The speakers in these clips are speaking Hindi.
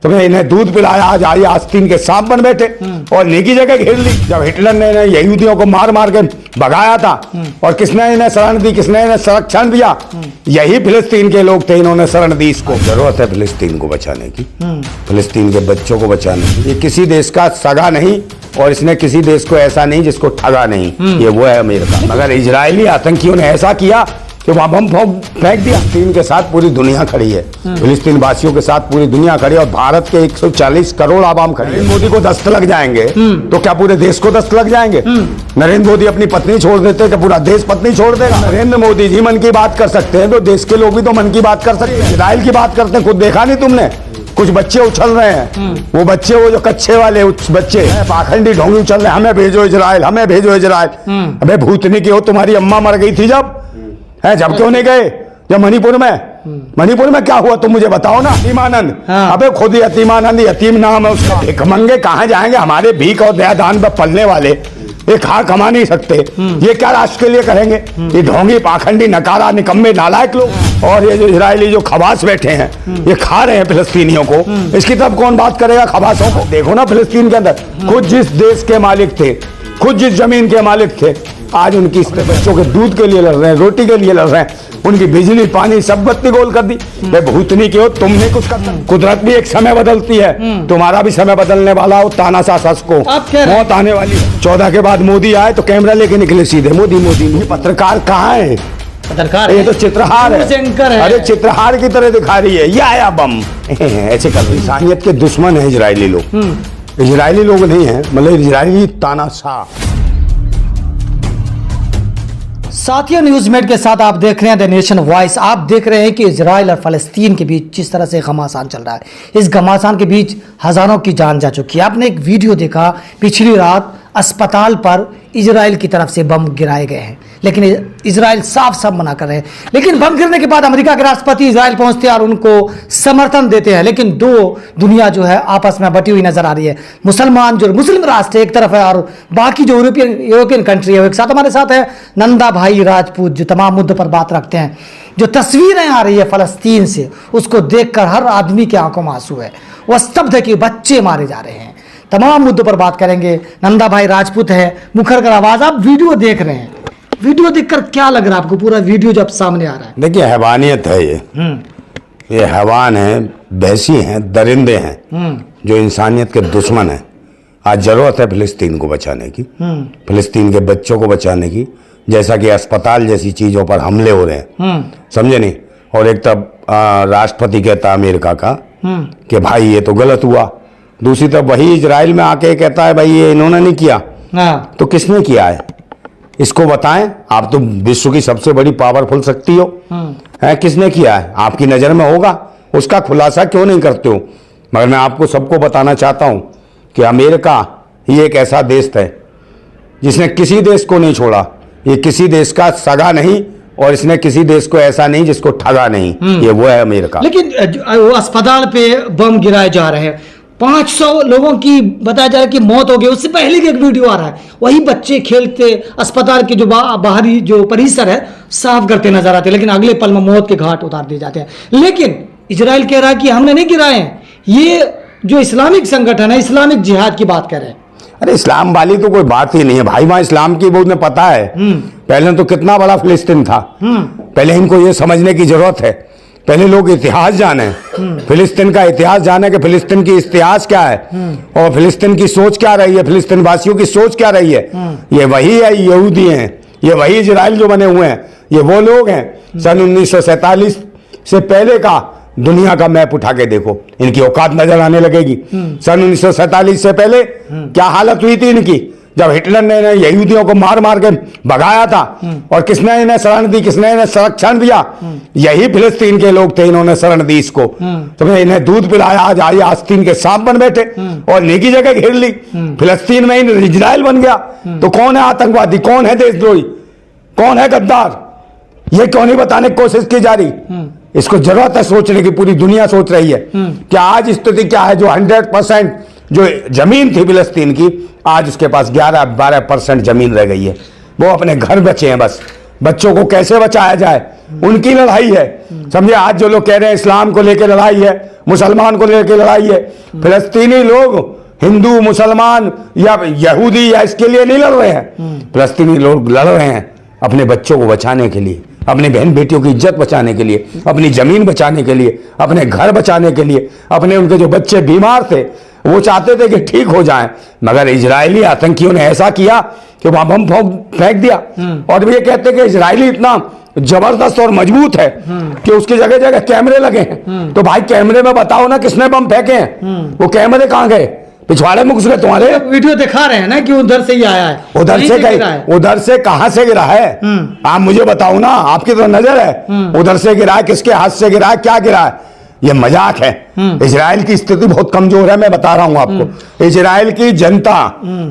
तो इन्हें दूध पिलाया, आज आई आस्तीन के सांप बन बैठे और इन्हीं की जगह घेर ली। जब हिटलर ने यहूदियों को मार मार के भगाया था और किसने इन्हें शरण दी, किसने इन्हें संरक्षण दिया? यही फिलिस्तीन के लोग थे, इन्होंने शरण दी। इसको जरूरत है फिलिस्तीन को बचाने की, फिलिस्तीन के बच्चों को बचाने की। ये किसी देश का सगा नहीं और इसने किसी देश को ऐसा नहीं जिसको ठगा नहीं, ये वो है अमेरिका। मगर इजरायली आतंकियों ने ऐसा किया कि वहां बम फेंक दिया। फिलिस्तीन के साथ पूरी दुनिया खड़ी है, फिलिस्तीन वासियों के साथ पूरी दुनिया खड़ी है और भारत के 140 करोड़ आवाम खड़ी है। मोदी को दस्त लग जाएंगे तो क्या पूरे देश को दस्त लग जाएंगे? नरेंद्र मोदी अपनी पत्नी छोड़ देते हैं, पूरा देश पत्नी छोड़ देगा? नरेंद्र मोदी जी मन की बात कर सकते हैं तो देश के लोग भी तो मन की बात कर सकते हैं। इजराइल की बात करते हैं, खुद देखा नहीं तुमने? कुछ बच्चे उछल रहे हैं, वो बच्चे, वो जो कच्चे वाले बच्चे पाखंडी ढोंगी उछल रहे हैं, हमें भेजो इजराइल, हमें भेजो इजराइल। अबे भूतनी की हो, तुम्हारी अम्मा मर गई थी जब जब क्यों नहीं गए? जब मणिपुर में क्या हुआ तुम मुझे बताओ ना। यतीमानंद, अबे खुद यतीमानंद, यतीम नाम है उसका। भिखमंगे कहाँ जाएंगे? हमारे भीख और दयादान पर पलने वाले ये खा कमा नहीं सकते, ये क्या राष्ट्र के लिए करेंगे? ये ढोंगी पाखंडी नकारा निकम्मे नालायक लोग। और ये जो इजरायली जो खबास बैठे हैं, ये खा रहे हैं फिलिस्तीनियों को। इसकी तरफ कौन बात करेगा खबासों को? देखो ना फिलिस्तीन के अंदर खुद जिस देश के मालिक थे, खुद जिस जमीन के मालिक थे, आज उनकी बच्चों के दूध के लिए लड़ रहे हैं, रोटी के लिए लड़ रहे हैं, उनकी बिजली पानी सब बत्ती गोल कर दी। भाई भूतनी के हो, तुमने कुछ करना। कुदरत भी एक समय बदलती है, तुम्हारा भी समय बदलने वाला हो। तानाशाह सस को मौत आने वाली है। 14 के बाद मोदी आए तो कैमरा लेके निकले सीधे, मोदी मोदी। ये पत्रकार कहाँ है? पत्रकार ये तो चित्रहार है। अरे चित्रहार की तरह दिखा रही है, ये आया बम ऐसे कर रही। इंसानियत के दुश्मन है इजरायली लोग, इजरायली लोग नहीं है, मतलब इजरायली तानाशाह। साथियों, न्यूज़मेट के साथ आप देख रहे हैं द नेशन वॉइस। आप देख रहे हैं कि इजराइल और फ़लस्तीन के बीच जिस तरह से घमासान चल रहा है, इस घमासान के बीच हज़ारों की जान जा चुकी है। आपने एक वीडियो देखा, पिछली रात अस्पताल पर इजराइल की तरफ से बम गिराए गए हैं, लेकिन इजराइल साफ मना कर रहे हैं। लेकिन बम गिरने के बाद अमेरिका के राष्ट्रपति इजराइल पहुंचते हैं और उनको समर्थन देते हैं। लेकिन दो दुनिया जो है आपस में बटी हुई नजर आ रही है। मुसलमान जो मुस्लिम राष्ट्र एक तरफ है और बाकी जो यूरोपियन कंट्री है वो एक साथ। हमारे साथ है नंदा भाई राजपूत, जो तमाम मुद्दों पर बात रखते हैं। जो तस्वीरें आ रही है फ़लस्तीन से, उसको देखकर हर आदमी की आंखों में आंसू है। वह स्तब्ध है कि बच्चे मारे जा रहे हैं। तमाम मुद्दों पर बात करेंगे। नंदा भाई राजपूत है, मुखर कर आवाज। आप वीडियो देख रहे हैं, वीडियो देखकर क्या लग रहा है आपको? पूरा वीडियो जब सामने आ रहा है, देखिए हैवानियत है ये हैवान है, भैंसी हैं, दरिंदे हैं, जो इंसानियत के दुश्मन हैं। आज जरूरत है फिलिस्तीन को बचाने की, फिलिस्तीन के बच्चों को बचाने की। जैसा कि अस्पताल जैसी चीजों पर हमले हो रहे हैं, समझे नहीं? और एक तब राष्ट्रपति कहता अमेरिका का कि भाई ये तो गलत हुआ, दूसरी तरफ वही इजराइल में आके कहता है भाई ये इन्होंने नहीं किया। तो किसने किया है इसको बताएं। आप तो विश्व की सबसे बड़ी पावरफुल शक्ति हो, है किसने किया है? आपकी नजर में होगा, उसका खुलासा क्यों नहीं करते हो? मगर मैं आपको सबको बताना चाहता हूं कि अमेरिका ये एक ऐसा देश है जिसने किसी देश को नहीं छोड़ा। ये किसी देश का सगा नहीं और इसने किसी देश को ऐसा नहीं जिसको ठगा नहीं, ये वो है अमेरिका। लेकिन वो अस्पताल पे बम गिराए जा रहे हैं, 500 लोगों की बताया जा रहा है कि मौत हो गई। उससे पहले की एक वीडियो आ रहा है, वही बच्चे खेलते अस्पताल के जो बाहरी जो परिसर है साफ करते नजर आते हैं, लेकिन अगले पल में मौत के घाट उतार दिए जाते हैं। लेकिन इजराइल कह रहा है कि हमने नहीं गिराए हैं, ये जो इस्लामिक संगठन है इस्लामिक जिहाद की बात कर रहे हैं। अरे इस्लाम वाली तो कोई बात ही नहीं है भाई, वहां इस्लाम की बहुत में पता है। पहले तो कितना बड़ा फिलिस्तीन था, पहले इनको ये समझने की जरूरत है। पहले लोग इतिहास जाने, फिलिस्तीन का इतिहास जाने कि फिलिस्तीन की इतिहास क्या है और फिलिस्तीन की सोच क्या रही है, फिलिस्तीन वासियों की सोच क्या रही है। ये वही है यहूदी हैं, ये वही इजराइल जो बने हुए हैं, ये वो लोग हैं। सन 1947 से पहले का दुनिया का मैप उठा के देखो, इनकी औकात नजर आने लगेगी। सन 1947 से पहले क्या हालत हुई थी इनकी, जब हिटलर ने यहूदियों को मार मार के भगाया था और किसने इन्हें शरण दी, किसने इन्हें संरक्षण दिया? यही फिलिस्तीन के लोग थे, इन्होंने शरण दी इसको। तो इन्हें दूध पिलाया, आज आई आस्तीन के सांप बन बैठे और इन्हीं की जगह घेर ली। फिलिस्तीन में इजराइल बन गया। तो कौन है आतंकवादी, कौन है देशद्रोही, कौन है गद्दार? ये क्यों नहीं बताने की कोशिश की जा रही? इसको जरूरत है सोचने की, पूरी दुनिया सोच रही है कि आज स्थिति क्या है। जो 100% जो जमीन थी फिलिस्तीन की, आज उसके पास 11-12% जमीन रह गई है। वो अपने घर बचे हैं, बस बच्चों को कैसे बचाया जाए उनकी लड़ाई है। समझे? आज जो लोग कह रहे हैं इस्लाम को लेकर लड़ाई है, मुसलमान को लेकर लड़ाई है। फिलिस्तीनी लोग हिंदू मुसलमान या यहूदी या इसके लिए नहीं लड़ रहे हैं। फिलिस्तीनी लोग लड़ रहे हैं अपने बच्चों को बचाने के लिए, अपने बहन बेटियों की इज्जत बचाने के लिए, अपनी जमीन बचाने के लिए, अपने घर बचाने के लिए, अपने उनके जो बच्चे बीमार थे वो चाहते थे कि ठीक हो जाएं, मगर इजरायली आतंकियों ने ऐसा किया कि वहां बम फेंक दिया। और ये कहते कि इजरायली इतना जबरदस्त और मजबूत है कि उसकी जगह जगह कैमरे लगे हैं। तो भाई कैमरे में बताओ ना किसने बम फेंके हैं, वो कैमरे कहां गए? पिछवाड़े में घुस गए तुम्हारे। वीडियो दिखा रहे हैं ना कि उधर से ही आया है, उधर से कहां से गिरा है? आप मुझे बताओ ना, आपकी तो नजर है उधर से गिरा है, किसके हाथ से गिरा है, क्या गिरा है? ये मजाक है। इजराइल की स्थिति बहुत कमजोर है, मैं बता रहा हूं आपको। इजराइल की जनता,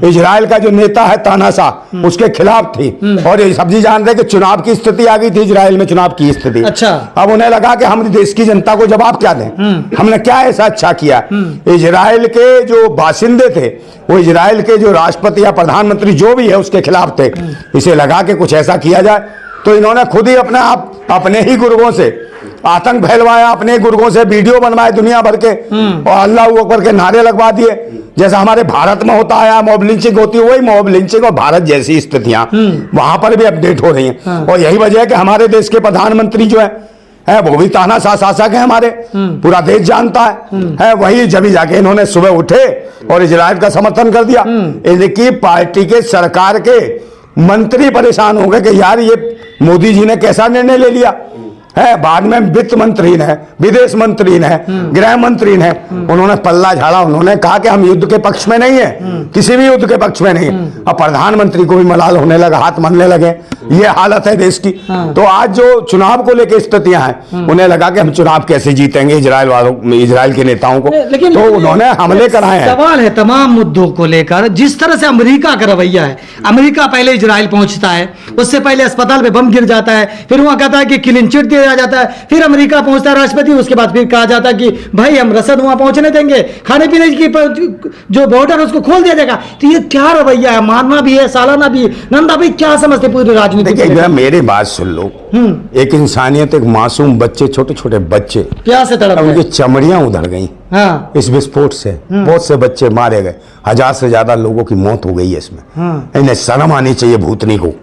इजराइल का जो नेता है तानाशाह, उसके खिलाफ थी। और ये सब्जी जान रहे कि चुनाव की स्थिति आ गई थी इजराइल में, चुनाव की स्थिति। अच्छा। अब उन्हें लगा कि हम देश की जनता को जवाब क्या दें, हमने क्या ऐसा अच्छा किया। इजराइल के जो बाशिंदे थे वो इजराइल के जो राष्ट्रपति या प्रधानमंत्री जो भी है उसके खिलाफ थे। इसे लगा कि कुछ ऐसा किया जाए, तो इन्होंने खुद ही अपने ही गुर्गों से आतंक फैलवाया, अपने गुर्गों से वीडियो बनवाए दुनिया भर के और अल्लाह अकबर के नारे लगवा दिए। जैसा हमारे भारत में होता है मॉब लिंचिंग होती है, वही मॉब लिंचिंग और भारत जैसी स्थितियां वहां पर भी अपडेट हो रही हैं। और यही वजह है कि हमारे देश के प्रधानमंत्री जो है वो भी तानाशाह शासक है, हमारे पूरा देश जानता है। वही जब जाके इन्होंने सुबह उठे और इजराइल का समर्थन कर दिया। इनकी पार्टी के सरकार के मंत्री परेशान हो गए कि यार ये मोदी जी ने कैसा निर्णय ले लिया है। बाद में वित्त मंत्री ने, विदेश मंत्री ने, गृह मंत्री ने उन्होंने पल्ला झाड़ा। उन्होंने कहा कि हम युद्ध के पक्ष में नहीं है, किसी भी युद्ध के पक्ष में नहीं है। अब प्रधानमंत्री को भी मलाल होने लगा, हाथ मलने लगे। ये हालत है देश की। तो आज जो चुनाव को लेकर स्थितियां हैं, उन्हें लगा कि हम चुनाव कैसे जीतेंगे इजराइल वालों, इजराइल के नेताओं को। लेकिन तो उन्होंने हमले कराए हैं। सवाल है तमाम मुद्दों को लेकर, जिस तरह से अमेरिका का रवैया है। अमेरिका पहले इजराइल पहुंचता है, उससे पहले अस्पताल में बम गिर जाता है, फिर वहां कहता है कि क्लीन चिट दिया जाता है, फिर अमेरिका पहुंचता है राष्ट्रपति, उसके बाद फिर कहा जाता है कि भाई हम रसद वहां पहुंचने देंगे, खाने पीने की जो बॉर्डर उसको खोल दिया जाएगा। तो ये क्या रवैया है? मानना भी है, सालाना भी है। नंदा भाई क्या समझते पूरी राजनीति? मेरी बात सुन लो। एक इंसानियत, एक मासूम बच्चे, छोटे छोटे बच्चे प्यास से तड़प उनकी चमड़ियां उधर गई इस विस्फोट से। बहुत से बच्चे मारे गए, 1000 से ज्यादा लोगों की मौत हो गई है इसमें। इन्हें शर्म आनी चाहिए भूतनी को।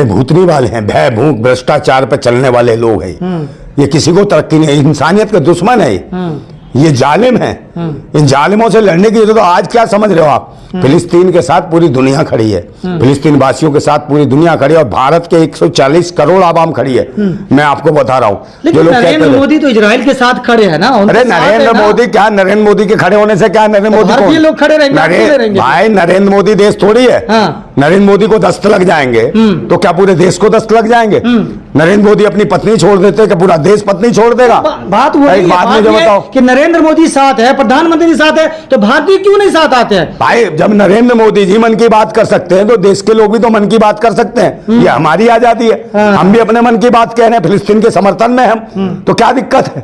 भूतनी वाले हैं, भय भूख भ्रष्टाचार पे चलने वाले लोग हैं। ये किसी को तरक्की नहीं, इंसानियत के दुश्मन है। ये जालिम है। इन जालिमों से लड़ने की जरूरत। आज क्या समझ रहे हो आप? फिलिस्तीन के साथ पूरी दुनिया खड़ी है, फिलिस्तीन वासियों के साथ पूरी दुनिया खड़ी है और भारत के 140 करोड़ आवाम खड़ी है। मैं आपको बता रहा हूँ। जो लोग नरेंद्र मोदी तो इजराइल के साथ खड़े हैं ना। अरे नरेंद्र मोदी क्या, नरेंद्र मोदी के खड़े होने से क्या? नरेंद्र मोदी लोग खड़े रहेंगे भाई, नरेंद्र मोदी देश थोड़ी है। नरेंद्र मोदी को दस्त लग जाएंगे तो क्या पूरे देश को दस्त लग जाएंगे? नरेंद्र मोदी अपनी पत्नी छोड़ देते क्या पूरा देश पत्नी छोड़ देगा? बात मुझे बताओ कि नरेंद्र मोदी साथ है, प्रधानमंत्री साथ है, तो भारतीय क्यों नहीं साथ आते हैं? भाई जब नरेंद्र मोदी जी मन की बात कर सकते हैं तो देश के लोग भी तो मन की बात कर सकते हैं। ये हमारी आजादी है। हम भी अपने मन की बात कह रहे हैं, फिलिस्तीन के समर्थन में हम, तो क्या दिक्कत है?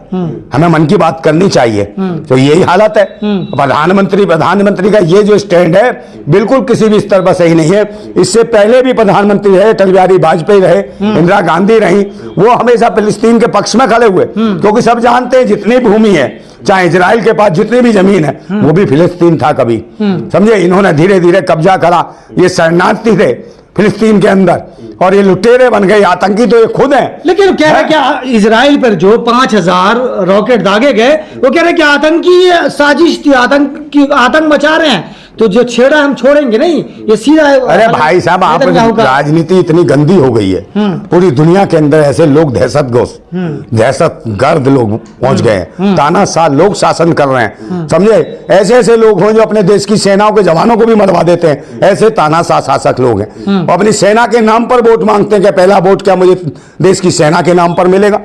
हमें मन की बात करनी चाहिए। तो यही हालत है। प्रधानमंत्री का ये जो स्टैंड है बिल्कुल किसी भी स्तर पर सही नहीं है। इससे पहले भी प्रधानमंत्री रहे, अटल बिहारी वाजपेयी रहे, इंदिरा गांधी रही, वो हमेशा फिलिस्तीन के पक्ष में खड़े हुए। क्योंकि सब जानते हैं जितनी भूमि है, चाहे इजराइल के पास जितनी भी जमीन है, वो भी फिलिस्तीन था कभी। समझे? इन्होंने धीरे धीरे कब्जा करा। ये शरणार्थी थे फिलिस्तीन के अंदर और ये लुटेरे बन गए। आतंकी तो ये खुद हैं। लेकिन कह रहे क्या इजराइल पर जो 5000 रॉकेट दागे गए, वो कह रहे कि आतंकी साजिश थी, आतंक मचा रहे हैं। तो जो छेड़ा हम छोड़ेंगे नहीं, ये सीधा। अरे भाई साहब, आप राजनीति इतनी गंदी हो गई है। पूरी दुनिया के अंदर ऐसे लोग दहशत गर्द लोग पहुंच गए हैं। तानाशाह लोग शासन कर रहे हैं। समझे? ऐसे ऐसे लोग हों जो अपने देश की सेनाओं के जवानों को भी मरवा देते हैं। ऐसे तानाशाह शासक लोग हैं। और अपनी सेना के नाम पर वोट मांगते हैं कि पहला वोट क्या मुझे देश की सेना के नाम पर मिलेगा।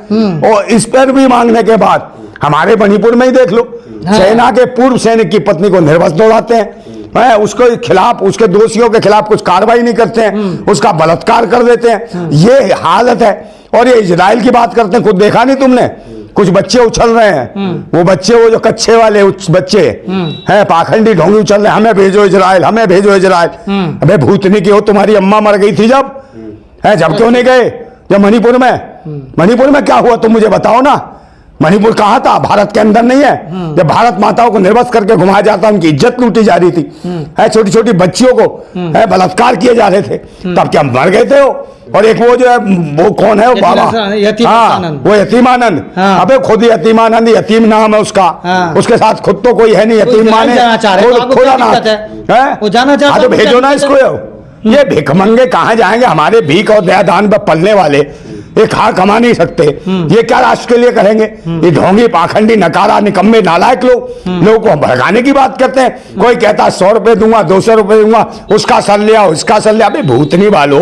और इस पर भी मांगने के बाद हमारे मणिपुर में ही देख लो, सेना के पूर्व सैनिक की पत्नी को निर्वस्त्र दौड़ाते हैं। उसके खिलाफ, उसके दोषियों के खिलाफ कुछ कार्रवाई नहीं करते हैं, उसका बलात्कार कर देते हैं। ये हालत है। और ये इजराइल की बात करते हैं, खुद देखा नहीं तुमने? कुछ बच्चे उछल रहे हैं। वो बच्चे, वो जो कच्चे वाले बच्चे हैं, पाखंडी ढोंगी उछल रहे हैं, हमें भेजो इजराइल, हमें भेजो इजराइल। अबे भूतनी की हो, तुम्हारी अम्मा मर गई थी जब क्यों नहीं गए? जब मणिपुर में क्या हुआ तुम मुझे बताओ ना। मणिपुर कहाँ था? भारत के अंदर नहीं है। जब भारत माताओं को निर्वस्त्र करके घुमाया जाता, उनकी इज्जत लूटी जा रही थी, है छोटी छोटी बच्चियों को है बलात्कार किए जा रहे थे, तब क्या मर गए थे वो? और एक वो जो है वो कौन है वो बाबा, हाँ वो यतीमानंद, अबे खुद यतीमानंद, यतीम नाम है उसका, उसके साथ खुद तो कोई है नहीं, यतीम माने खुदा ना है, तो भेजो ना इसको। ये भिखमंगे कहाँ जाएंगे? हमारे भीख और दयादान पर पलने वाले ये खा कमा नहीं सकते, ये क्या राष्ट्र के लिए करेंगे? ये ढोंगी, पाखंडी, नकारा, निकम्मे, नालायक लोगों को भड़काने की बात करते हैं। कोई कहता 100 रुपए दूंगा, 200 रुपए दूंगा, उसका सर लिया, उसका सर लिया। अबे भूतनी वालों,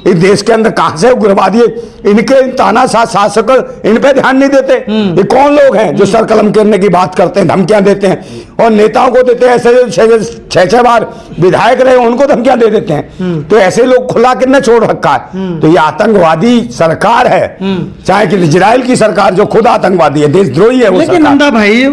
इस देश के अंदर कहां से उग्रवादी, इनके तानाशाह शासक इन पे ध्यान नहीं देते। ये कौन लोग हैं जो सर कलम करने की बात करते हैं, धमकियां देते हैं, और नेताओं को देते हैं ऐसे 6 बार विधायक रहे उनको धमकियां दे देते हैं। तो ऐसे लोग खुला किसने छोड़ रखा है? तो ये आतंकवादी सरकार है, चाहे कि इजराइल की सरकार जो खुद आतंकवादी है, देशद्रोही है वो। लेकिन नंदा भाई,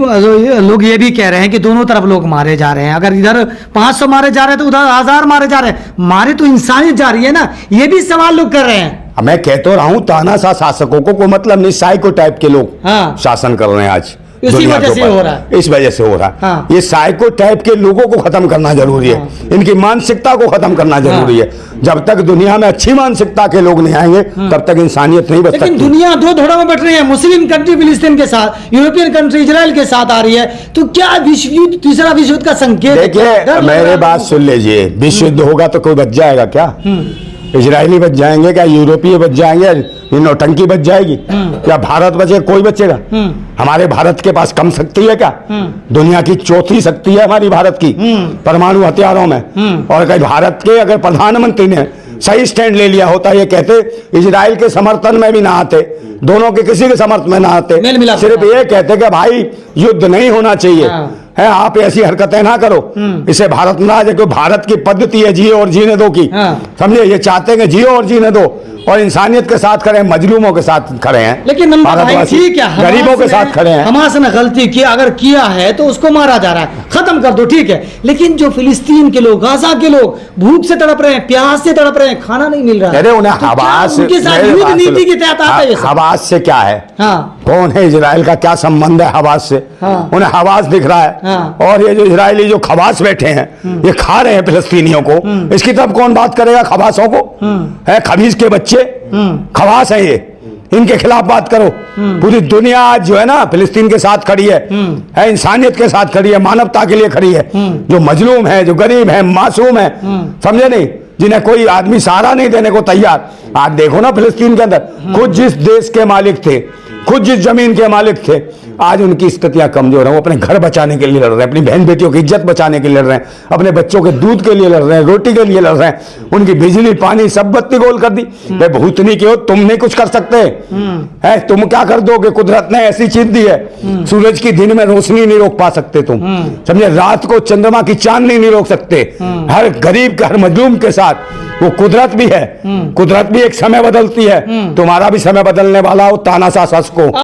लोग ये भी कह रहे हैं कि दोनों तरफ लोग मारे जा रहे हैं। अगर इधर 500 मारे जा रहे हैं तो उधर 1000 मारे जा रहे हैं। मारे तो इंसानियत जा रही है ना, ये भी सवाल लोग कर रहे हैं। मैं कह तो रहा हूं, तानाशाह शासकों को कोई मतलब नहीं, साइको टाइप के लोग शासन कर रहे हैं आज, इसी वजह से हो रहा है, इस वजह से हो रहा है। ये साइको टाइप के लोगों को खत्म करना जरूरी है, इनकी मानसिकता को खत्म करना जरूरी है। जब तक दुनिया में अच्छी मानसिकता के लोग नहीं आएंगे तब तक इंसानियत नहीं बच सकती। लेकिन दुनिया दो धड़ों में बट रही है, मुस्लिम कंट्री फिलिस्तीन के साथ, यूरोपियन कंट्री इजराइल के साथ आ रही है, तो क्या विश्व युद्ध, तीसरा विश्व युद्ध का संकेत? देखिए मेरे बात सुन लीजिए, विश्व युद्ध होगा तो कोई बच जाएगा क्या? इजरायली बच जाएंगे क्या? यूरोपीय बच जाएंगे? नौटंकी बच जाएगी क्या? भारत बचे? कोई बचेगा? हमारे भारत के पास कम शक्ति है क्या? दुनिया की चौथी शक्ति है हमारी भारत की परमाणु हथियारों में। और कहीं भारत के अगर प्रधानमंत्री ने सही स्टैंड ले लिया होता, ये कहते इजराइल के समर्थन में भी ना आते, दोनों के किसी के समर्थन में ना आते, सिर्फ ये कहते कि भाई युद्ध नहीं होना चाहिए, है आप ऐसी हरकतें ना करो, इसे भारत नाराज है। क्योंकि भारत की पद्धति है जियो और जीने दो की, समझे? ये चाहते हैं कि जियो और जीने दो, और इंसानियत के साथ खड़े हैं, मजलूमों के साथ खड़े हैं, लेकिन ठीक है, गरीबों के साथ खड़े हैं। हमास ने गलती की, अगर किया है तो उसको मारा जा रहा है, खत्म कर दो, ठीक है। लेकिन जो फिलिस्तीन के लोग, गाजा के लोग भूख से तड़प रहे हैं, प्यास से तड़प रहे हैं, खाना नहीं मिल रहा है, अरे उन्हें हवास, उनके साथ युद्ध नीति के तहत आता है। हवास से क्या है? कौन है? इजराइल का क्या संबंध है हवास से? उन्हें हवास दिख रहा है, और ये जो इजरायली जो खवास बैठे हैं ये खा रहे हैं फिलिस्तीनियों को, इसकी तरफ कौन बात करेगा? खवासों को है, खबीज के बच्चे खवास है ये, इनके खिलाफ बात करो। पूरी दुनिया आज जो है ना फिलिस्तीन के साथ खड़ी है, इंसानियत के साथ खड़ी है, मानवता के लिए खड़ी है। जो मजलूम है, जो गरीब है, मासूम है, समझे नहीं, जिन्हें कोई आदमी सहारा नहीं देने को तैयार। आज देखो ना फिलिस्तीन के अंदर खुद जिस देश के मालिक थे, खुद जिस जमीन के मालिक थे, आज उनकी स्थितियां कमजोर हैं। वो अपने घर बचाने के लिए लड़ रहे हैं, अपनी बहन बेटियों की इज्जत बचाने के लिए लड़ रहे हैं, अपने बच्चों के दूध के लिए लड़ रहे हैं, रोटी के लिए लड़ रहे हैं, उनकी बिजली पानी सब बत्ती गोल कर दी। वे भूतनी के हो, तुम नहीं कुछ कर सकते है, तुम क्या कर दोगे? कुदरत ने ऐसी चीज दी है, सूरज की दिन में रोशनी नहीं रोक पा सकते तुम, समझे? रात को चंद्रमा की चांदनी नहीं रोक सकते। हर गरीब के, हर मजलूम के साथ वो कुदरत भी है, कुदरत भी एक समय बदलती है, तुम्हारा भी समय बदलने वाला हो, तानाशाह शासकों।